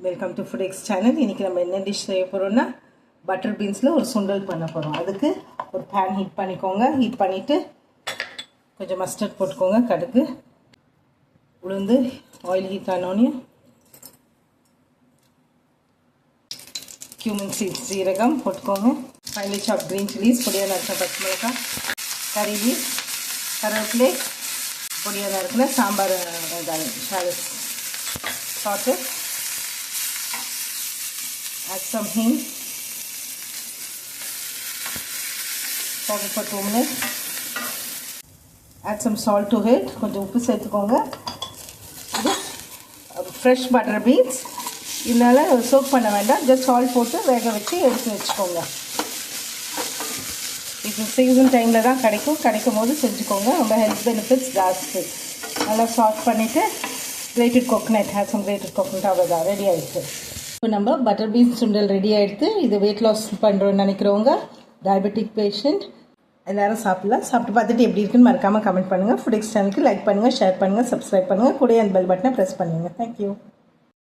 Welcome to food X channel. இன்றைக்கி நம்ம என்ன டிஷ் செய்ய போகிறோம்னா பட்டர் பீன்ஸில் ஒரு சுண்டல் பண்ண போகிறோம். அதுக்கு ஒரு பேன் ஹீட் பண்ணிக்கோங்க. ஹீட் பண்ணிவிட்டு கொஞ்சம் மஸ்டர்ட் போட்டுக்கோங்க, கடுகு, உளுந்து, ஆயில் ஹீட் ஆனோடனே cumin seeds, சீரகம் போட்டுக்கோங்க. ஃபைனலி சாப் க்ரீன் சில்லிஸ், பொடியாக நறுக்கின பச்சை மிளகாய், கறி லீஃப், கருவேப்பிலை, பொடியாக நறுக்கின சாம்பார் வெங்காயம், ஷாலட், salt, add some hing, cook it for 2 minutes, add some salt to it, கொஞ்சம் உப்பு சேர்த்துக்கோங்க. இது ஃப்ரெஷ் பட்டர் பீன்ஸ், இதனால் சோக் பண்ண வேண்டாம், ஜஸ்ட் சால்ட் போட்டு வேக வச்சு எடுத்து வச்சுக்கோங்க. இது சீசன் டைமில் தான் கிடைக்கும் போது செஞ்சுக்கோங்க. ரொம்ப ஹெல்த் பெனிஃபிட்ஸ் ஜாஸ்தி. நல்லா சால்ட் பண்ணிவிட்டு grated coconut, add some grated coconut, அவ்வளோதான், ரெடி ஆகிடுச்சு. இப்போ நம்ம பட்டர் பீன்ஸ் சுண்டல் ரெடி ஆகிடுது. இது வெயிட் லாஸ் பண்ணுறோன்னு நினைக்கிறவங்க, டயபெட்டிக் பேஷண்ட் எல்லோரும் சாப்பிட்லாம். சாப்பிட்டு பார்த்துட்டு எப்படி இருக்குன்னு மறக்காமல் கமெண்ட் பண்ணுங்கள். ஃபுட் எக்ஸ் சேனலுக்கு லைக் பண்ணுங்கள், ஷேர் பண்ணுங்கள், சப்ஸ்கிரைப் பண்ணுங்கள். கூட அந்த பெல் பட்டனை ப்ரெஸ் பண்ணுங்கள். தேங்க்யூ.